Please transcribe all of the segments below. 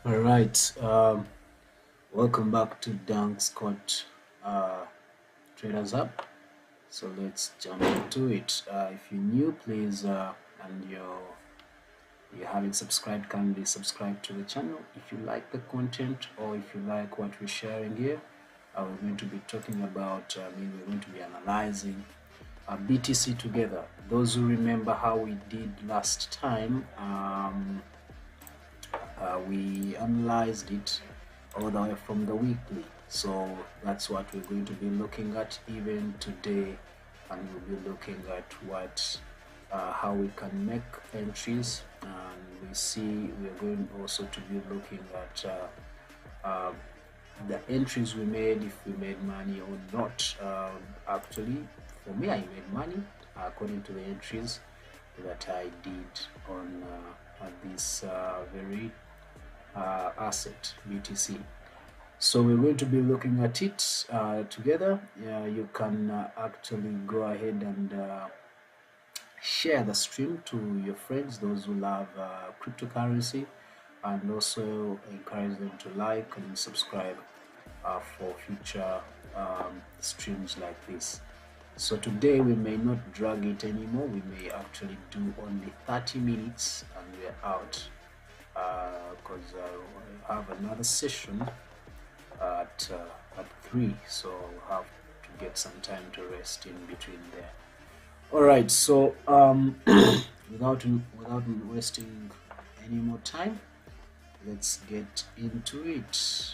All right, welcome back to Dunk Scott Traders App. So let's jump into it. If you're new, please, and you haven't subscribed, kindly subscribe to the channel. If you like the content or if you like what we're sharing here, we're going to be talking about, we're going to be analyzing BTC together. Those who remember how we did last time, we analyzed it all the way from the weekly, so that's what we're going to be looking at even today, and we'll be looking at what how we can make entries, and we see we're going also to be looking at the entries we made, if we made money or not. Actually, for me, I made money according to the entries that I did on this very asset BTC. So we're going to be looking at it together. You can actually go ahead and share the stream to your friends, those who love cryptocurrency, and also encourage them to like and subscribe for future streams like this. So today we may not drag it anymore. We may actually do only 30 minutes and we're out, because I have another session at 3, so I'll have to get some time to rest in between there. All right, so without wasting any more time, let's get into it.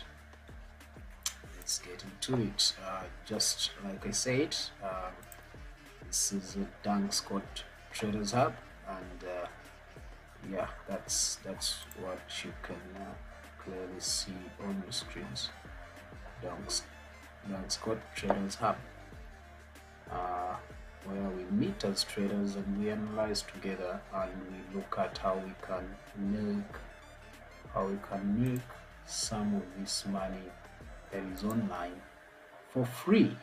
Just like I said, this is a Dunk Scott Traders Hub, and yeah, that's what you can clearly see on the screens. Dunk Scott Traders Hub, where we meet as traders and we analyze together, and we look at how we can make some of this money that is online for free.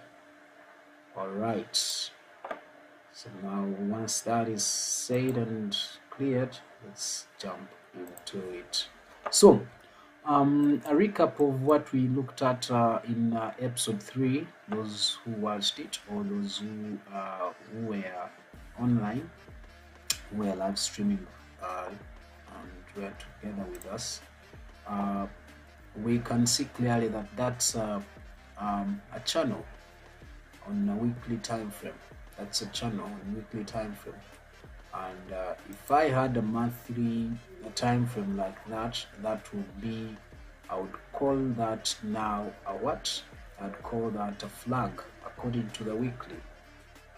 All right, so now once that is said and cleared, let's jump into it. So a recap of what we looked at in episode 3, those who watched it or those who were online, who were live streaming and were together with us, we can see clearly that that's a channel on a weekly time frame. That's a channel on weekly time frame. And if I had a monthly time frame like that, that would be, I would call that now a what? I'd call that a flag according to the weekly.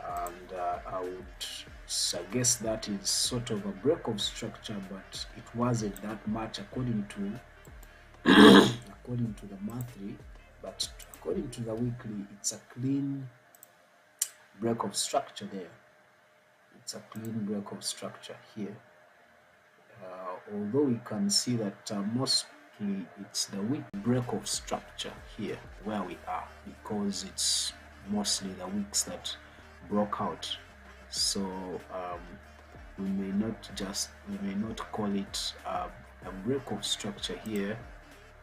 And I would suggest that is sort of a break of structure, but it wasn't that much according to according to the monthly, but according to the weekly, it's a clean break of structure there. It's a clean break of structure here. Although we can see that mostly it's the week break of structure here where we are, because it's mostly the weeks that broke out. So we may not call it a break of structure here.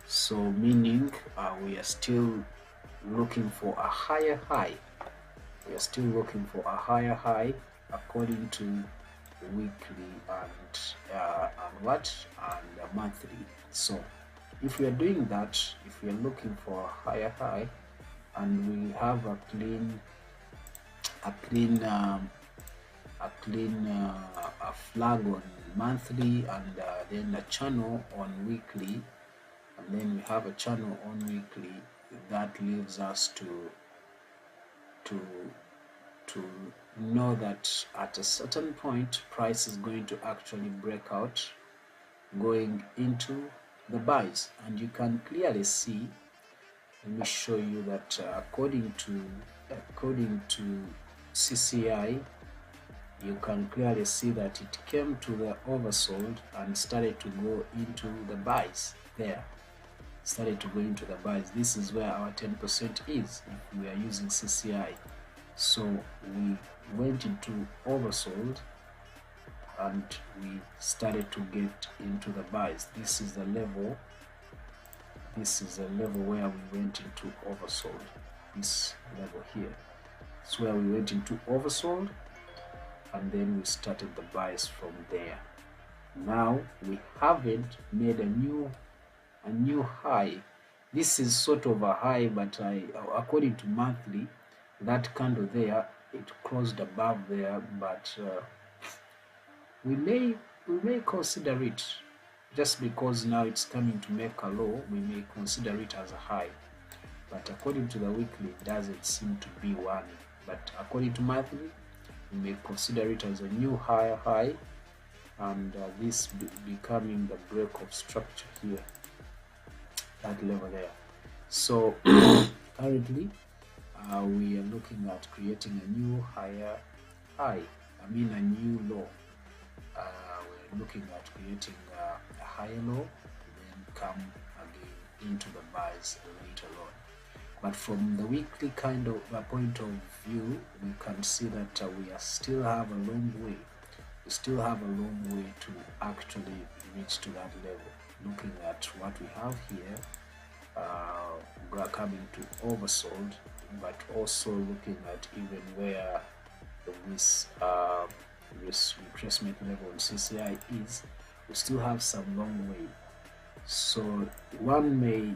So meaning we are still looking for a higher high. We are still looking for a higher high according to weekly and monthly. So if we are doing that, if we are looking for a higher high and we have a clean a flag on monthly and then a channel on weekly, and then we have a channel on weekly, that leaves us to to know that at a certain point price is going to actually break out, going into the buys. And you can clearly see, let me show you that according to CCI, you can clearly see that it came to the oversold and started to go into the buys there. Started to go into the buys. This is where our 10% is if we are using CCI. So we went into oversold and we started to get into the buys. This is the level. This is the level where we went into oversold. This level here. It's where we went into oversold, and then we started the buys from there. Now we haven't made a new high. This is sort of a high, but according to monthly, that candle there, it closed above there, but we may consider it, just because now it's coming to make a low, we may consider it as a high. But according to the weekly, it doesn't seem to be one. But according to monthly, we may consider it as a new higher high, and this becoming the break of structure here, that level there. So currently we are looking at creating a new higher high, a new low. We're looking at creating a higher low, then come again into the buys later on. But from the weekly kind of point of view, we can see that we still have a long way. We still have a long way to actually reach to that level. Looking at what we have here, we are coming to oversold, but also looking at even where this retracement level on CCI is, we still have some long way. So one may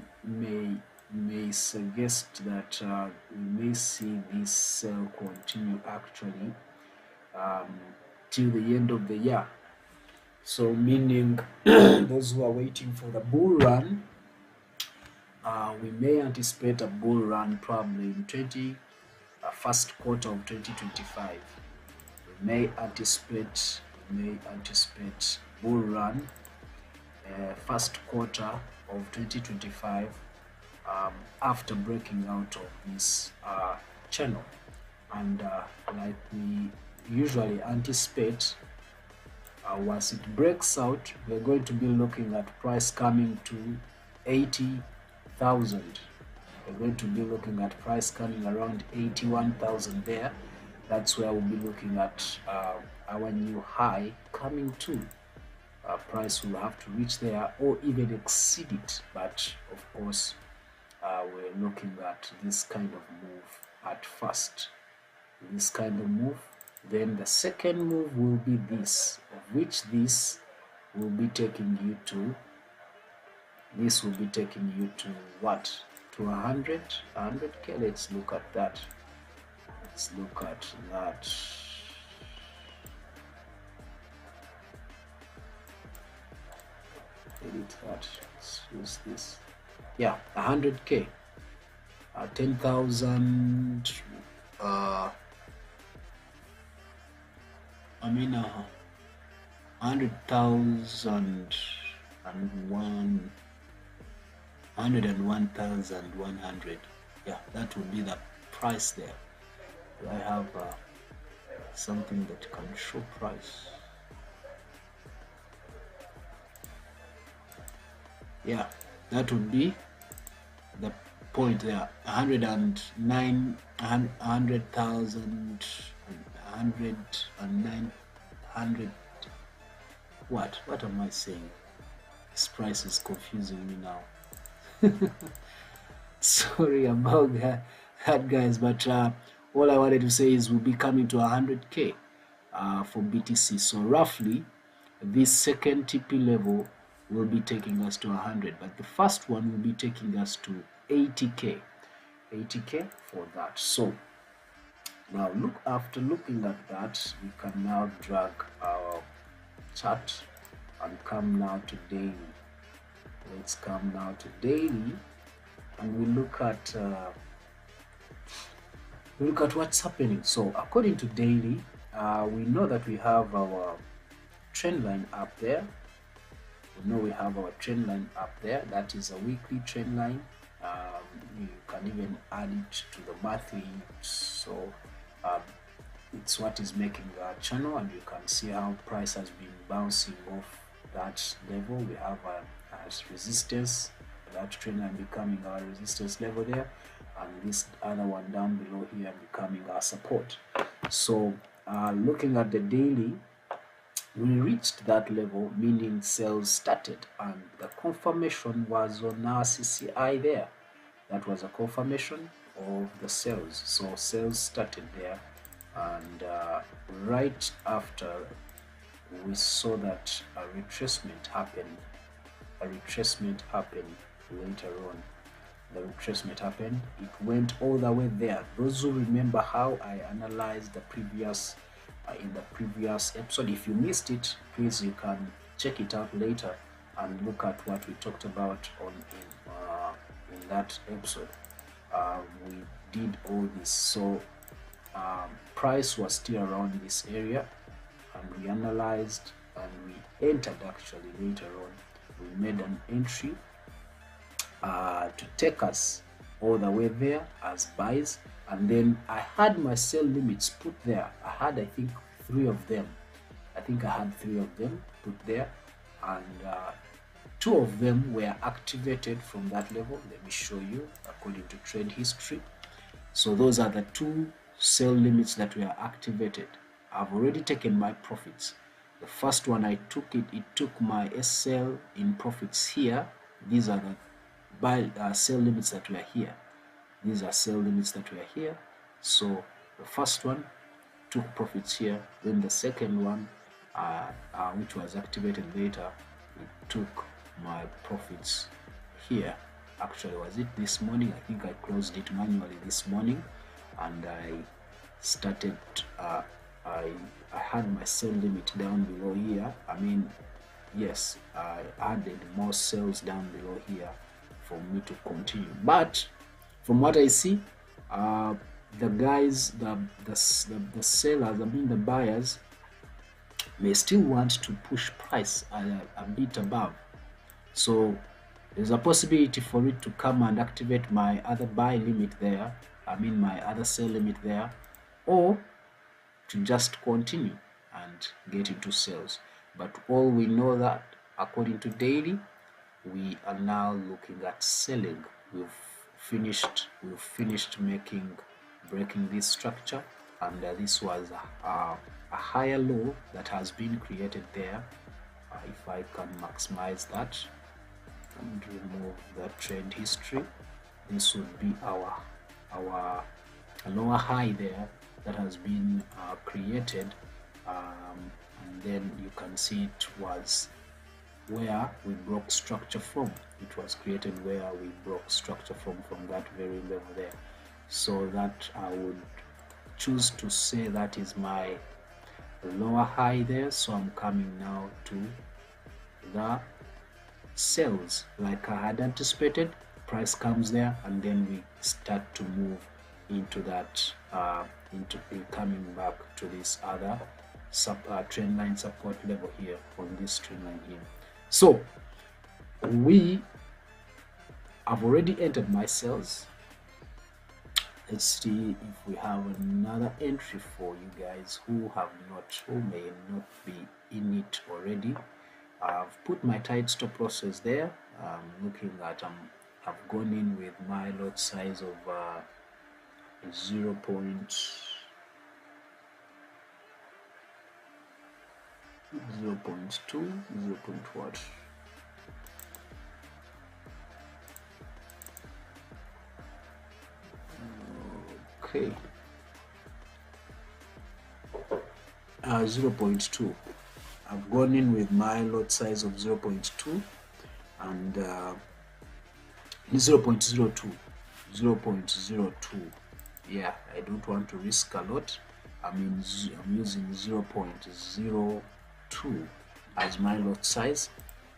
suggest that we may see this sell continue actually till the end of the year. So meaning those who are waiting for the bull run, we may anticipate a bull run probably in first quarter of 2025. We may anticipate bull run first quarter of 2025 after breaking out of this channel. And like we usually anticipate, once it breaks out, we're going to be looking at price coming to 80,000. We're going to be looking at price coming around 81,000 there. That's where we'll be looking at our new high coming to. Price will have to reach there or even exceed it, but of course we're looking at this kind of move at first. This kind of move. Then the second move will be this, of which this will be taking you to, this will be taking you to what? To 100k. Let's look at that. Let's look at that. Edit that. Let's use this. Yeah, 100k. 10,000. 100,000 and 101,100. Yeah, that would be the price there. I have something that can show price. Yeah, that would be the point there. 109, 100,000, 100. What am I saying? This price is confusing me now. Sorry about that guys, but all I wanted to say is we'll be coming to 100k. for BTC. So roughly this second TP level will be taking us to 100, but the first one will be taking us to 80k for that. So now after looking at that, we can now drag our chart and come now to daily. Let's come now to daily, and we look at what's happening. So according to daily, we know that we have our trend line up there. We know we have our trend line up there. That is a weekly trend line. You can even add it to the monthly. So it's what is making our channel, and you can see how price has been bouncing off that level. We have a resistance, that trend line becoming our resistance level there, and this other one down below here becoming our support. So looking at the daily, we reached that level, meaning sales started, and the confirmation was on our CCI there. That was a confirmation of the sales. So sales started there, and right after we saw that a retracement happened. Later on. The retracement happened. It went all the way there. Those who remember how I analyzed the previous in the previous episode, if you missed it, please, you can check it out later and look at what we talked about in that episode. We did all this. So price was still around this area, and we analyzed and we entered. Actually later on we made an entry to take us all the way there as buys, and then I had my sell limits put there. I had, I think, three of them put there, and two of them were activated from that level. Let me show you according to trade history. So those are the two sell limits that were activated. I've already taken my profits. The first one I took it took my SL in profits here. These are the buy sell limits that were here. These are sell limits that were here. So the first one took profits here. Then the second one, which was activated later, it took my profits here. Actually, was it this morning? I think I closed it manually this morning, and I started. I had my sell limit down below here. I mean, yes, I added more sales down below here for me to continue. But from what I see, the guys, the sellers, I mean the buyers, may still want to push price a bit above. So there's a possibility for it to come and activate my other buy limit there, I mean my other sell limit there, or to just continue and get into sales. But all we know that according to daily, we are now looking at selling. We've finished breaking this structure, and this was a higher low that has been created there. If I can maximize that and remove the trend history, this would be our lower high there that has been created, and then you can see it was where we broke structure from. It was created where we broke structure from that very level there. So that I would choose to say that is my lower high there. So I'm coming now to the sales. Like I had anticipated, price comes there, and then we start to move into that coming back to this other trend line support level here on this trend line here. So we have already entered my sales. Let's see if we have another entry for you guys who may not be in it already. I've put my tight stop losses there. Looking at I've gone in with my lot size of 0. 0.2, 0. What? Okay. 0.2. I've gone in with my lot size of 0.2 and 0.02. 0.02. Yeah, I don't want to risk a lot. I'm using 0.02 as my lot size,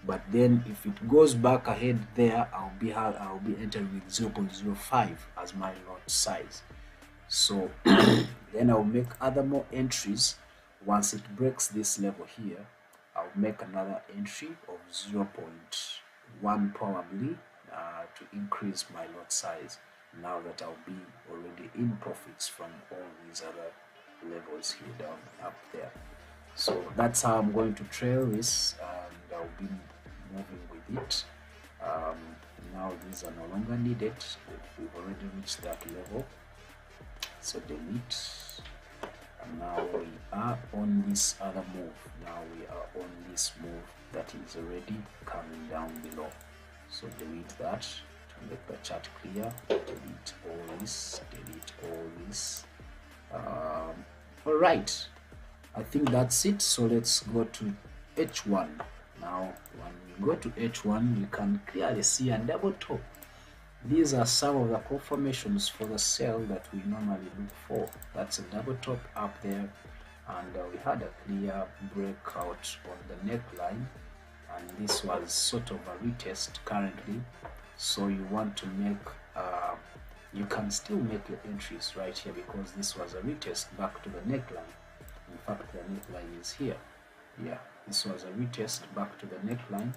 but then if it goes back ahead there, I'll be entering with 0.05 as my lot size. So then I'll make other more entries. Once it breaks this level here, I'll make another entry of 0.1 probably to increase my lot size, now that I'll be already in profits from all these other levels here down up there. So that's how I'm going to trail this, and I'll be moving with it. Now these are no longer needed. We've already reached that level, so delete. And now we are on this other move. Now we are on this move that is already coming down below. So delete that to make the chart clear. Delete all this. Delete all this. All right. I think that's it. So let's go to H1. Now, when we go to H1, you can clearly see a double top. These are some of the confirmations for the sell that we normally look for. That's a double top up there, and we had a clear breakout on the neckline, and this was sort of a retest currently. So you want to make you can still make your entries right here, because this was a retest back to the neckline. In fact, the neckline is here. Yeah, this was a retest back to the neckline,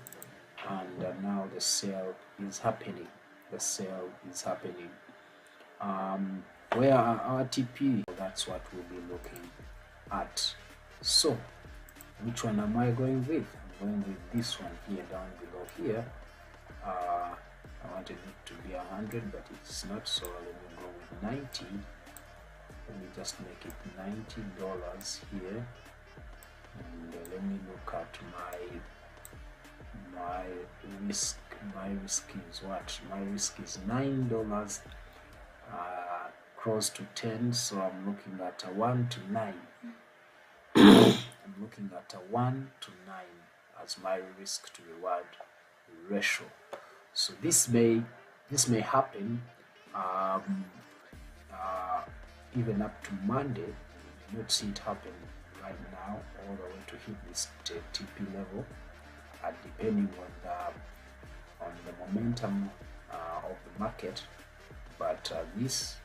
and now the sell is happening. The sale is happening. Where are our TP? That's what we'll be looking at. So which one am I going with? I'm going with this one here down below here. I wanted it to be 100, but it's not, so let me go with 90. Let me just make it $90 here, and let me look at my risk. My risk is what? My risk is $9, cross to 10, so I'm looking at a 1 to 9. I'm looking at a 1 to 9 as my risk to reward ratio. So this may happen even up to Monday. You may not see it happen right now all the way to hit this TP level, depending on the momentum of the market, but this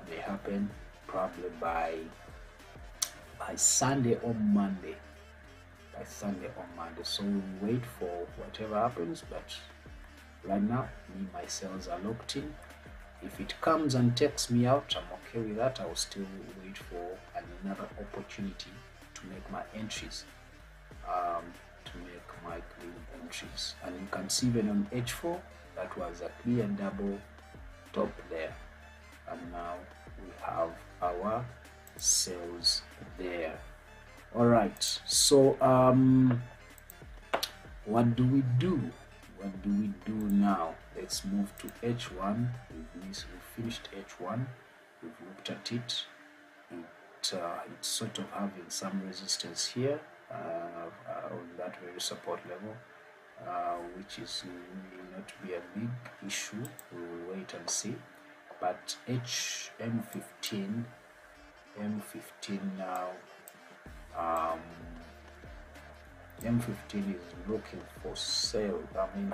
may happen probably by Sunday or Monday. So we'll wait for whatever happens, but right now my sales are locked in. If it comes and takes me out, I'm okay with that. I will still wait for another opportunity to make my entries. Entries, and you can see even on H4 that was a clear double top there, and now we have our sales there. All right, so what do we do now? Let's move to H1. We've finished H1. We've looked at it. It's sort of having some resistance here on that very support level, which is may not be a big issue. We will wait and see. But M15 now, M15 is looking for sale.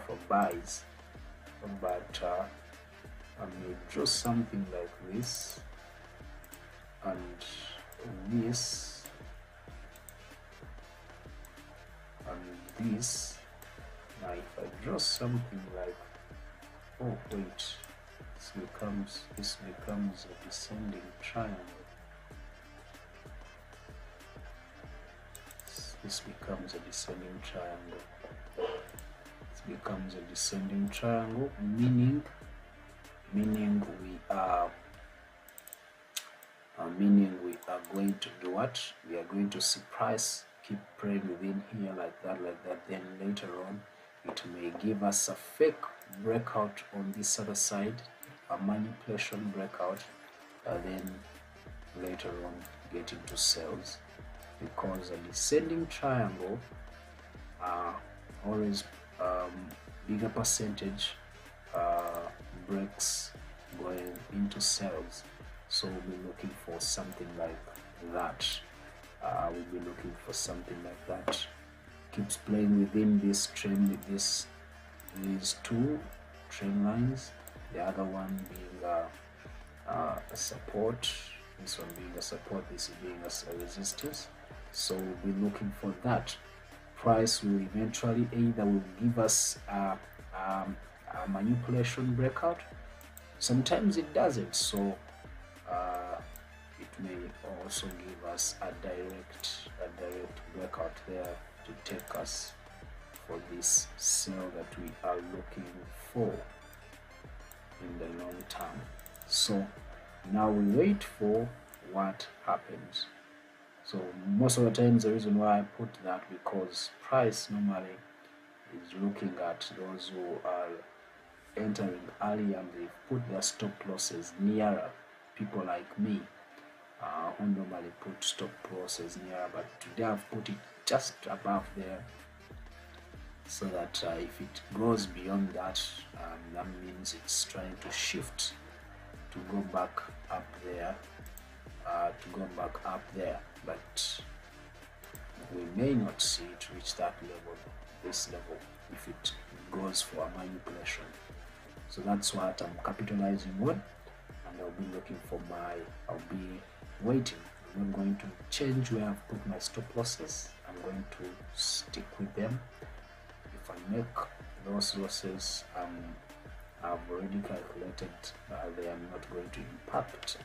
For buys. But I may draw something like this and this. And this. Now if I draw something like, oh wait, this becomes a descending triangle. This becomes a descending triangle. This becomes a descending triangle, meaning we are going to do what? We are going to see price keep praying within here like that. Then later on it may give us a fake breakout on this other side, a manipulation breakout, then later on get into sales, because a descending triangle always bigger percentage breaks going into sales. So we'll be looking for something like that. We'll be looking for something like that. Keeps playing within this trend, these two trend lines, the other one being a support, this one being a support, this being a resistance. So we'll be looking for that. Price will eventually either will give us a manipulation breakout, sometimes it doesn't, so it may also give us a direct breakout there to take us for this sell that we are looking for in the long term. So now we wait for what happens. So most of the times the reason why I put that, because price normally is looking at those who are entering early and they've put their stop losses nearer people like me, who normally put stop losses nearer, but today I've put it just above there, so that if it goes beyond that, that means it's trying to shift to go back up there, but we may not see it reach that level, this level, if it goes for a manipulation. So that's what I'm capitalizing on, and I'll be looking for I'll be waiting. I'm not going to change where I've put my stop losses. I'm going to stick with them. If I make those losses, I've already calculated they are not going to impact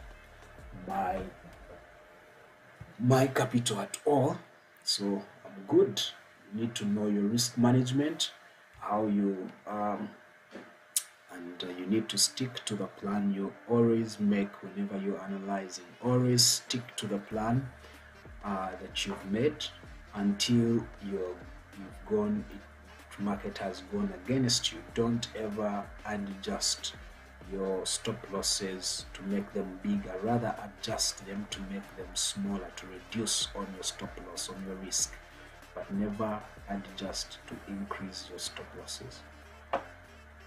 my capital at all, so I'm good. You need to know your risk management, how you and you need to stick to the plan you always make whenever you're analyzing. Always stick to the plan that you've made until market has gone against you. Don't ever adjust your stop losses to make them bigger, rather adjust them to make them smaller, to reduce on your stop loss, on your risk, but never adjust to increase your stop losses.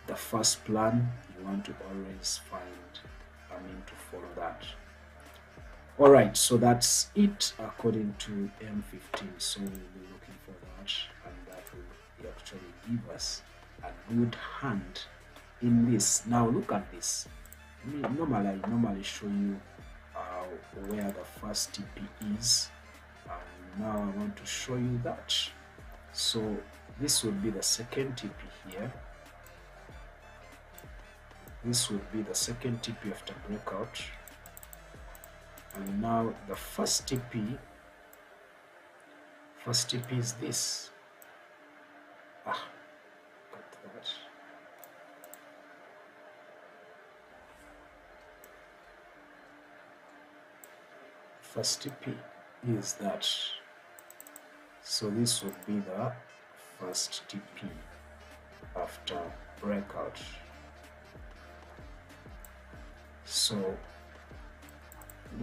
The first plan, you want to always to follow that. All right, so that's it according to M15. So we'll be looking for that, and that will actually give us a good hand in this. Now look at this. I normally show you where the first TP is, and now I want to show you that. So this will be the second TP here. This will be the second TP after breakout, and now the first TP is this. Got that. First TP is that. So this would be the first TP after breakout. So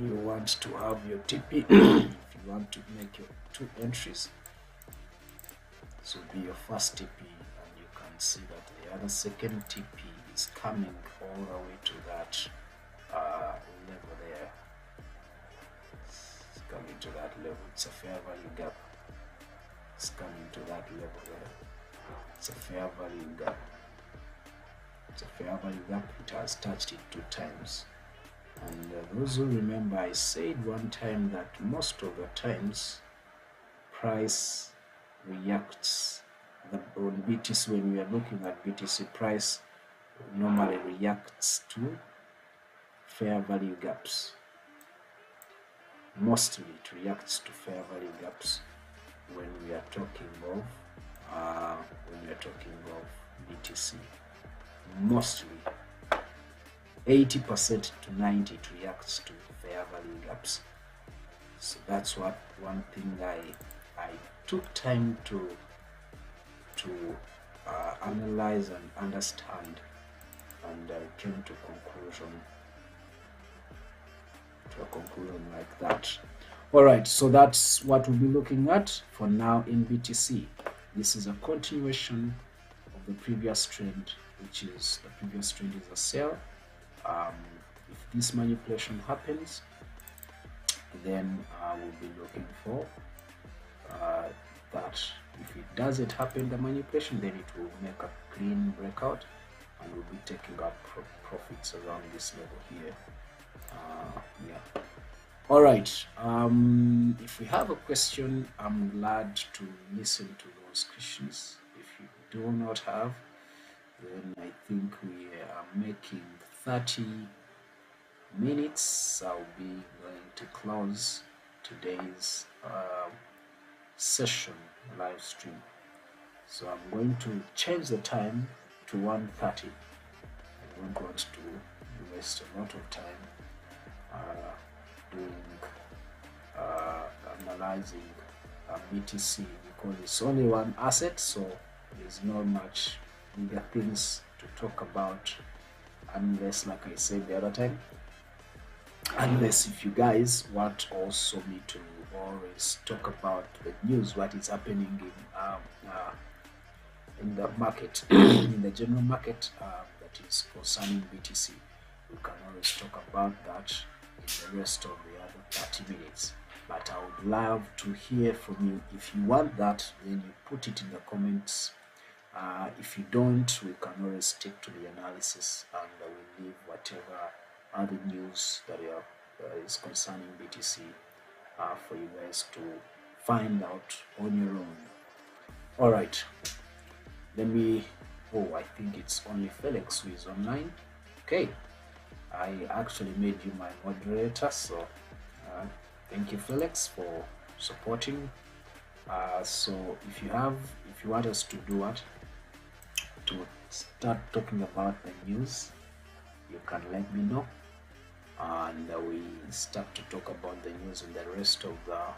you want to have your TP if you want to make your two entries. This will be your first TP, and you can see that the other second TP is coming all the way to that level there. It's coming to that level. It's a fair value gap. It's coming to that level there. It's a fair value gap. It's a fair value gap. It has touched it 2 times. And those who remember, I said one time that most of the times price reacts on BTC. When we are looking at BTC, price normally reacts to fair value gaps. Mostly it reacts to fair value gaps when we are talking of BTC. Mostly 80% to 90% it reacts to fair value gaps. So that's one thing I took time to analyze and understand, and I came to a conclusion like that. All right, so that's what we'll be looking at for now in BTC. This is a continuation of the previous trend, which is the previous trend is a sell. Um, if this manipulation happens, then we'll be looking for that. If it doesn't happen, the manipulation, then it will make a clean breakout, and we'll be taking up profits around this level here. Yeah. All right. If we have a question, I'm glad to listen to those questions. If you do not have, then I think we are making 30 minutes. I'll be going to close today's session live stream. So I'm going to change the time to 1:30. I don't want to waste a lot of time doing analyzing BTC, because it's only one asset, so there's not much bigger things to talk about, unless, like I said the other time, unless if you guys want also me to always talk about the news, what is happening in the market, in the general market, that is concerning BTC. We can always talk about that in the rest of the other 30 minutes. But I would love to hear from you. If you want that, then you put it in the comments. If you don't, we can always stick to the analysis, and we leave whatever other news that is concerning BTC for you guys to find out on your own. All right, let me. Oh, I think it's only Felix who is online. Okay, I actually made you my moderator, so thank you, Felix, for supporting. So if you want us to do what, to start talking about the news, you can let me know, and we start to talk about the news in the rest of the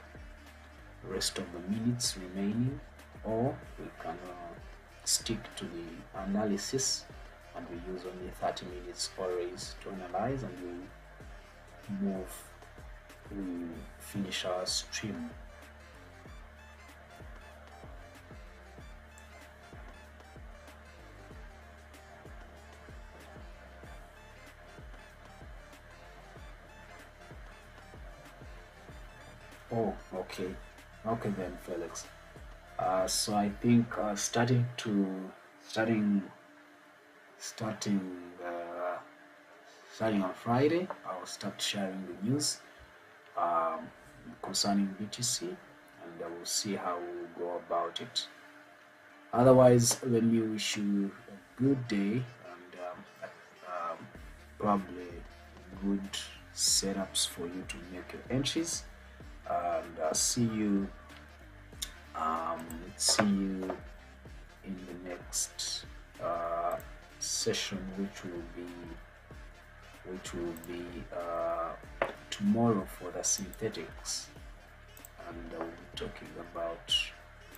minutes remaining, or we can stick to the analysis, and we use only 30 minutes always to analyze, and we finish our stream. Oh, okay then, Felix. So I think starting on Friday, I'll start sharing the news concerning BTC, and we'll see how we'll go about it. Otherwise, let me wish you a good day, and probably good setups for you to make your entries, and see you in the next session, which will be tomorrow for the synthetics, and we'll be talking about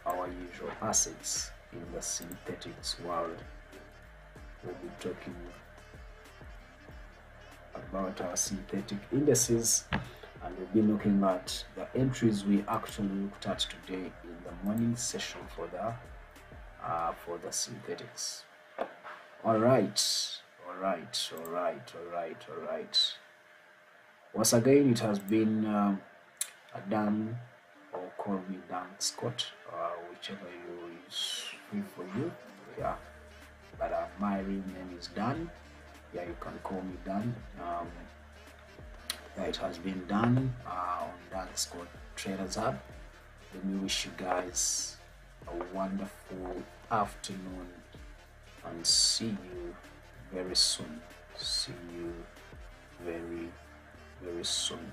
our usual assets in the synthetics world. We'll be talking about our synthetic indices, and we'll be looking at the entries we actually looked at today in the morning session for the synthetics. All right. Once again, it has been Dan, or call me Dan Scott, whichever is free for you. Yeah, but my real name is Dan. Yeah, you can call me Dan. Yeah, it has been done on Dan Scott Traders Hub. Let me wish you guys a wonderful afternoon, and see you very soon. See you very, very soon.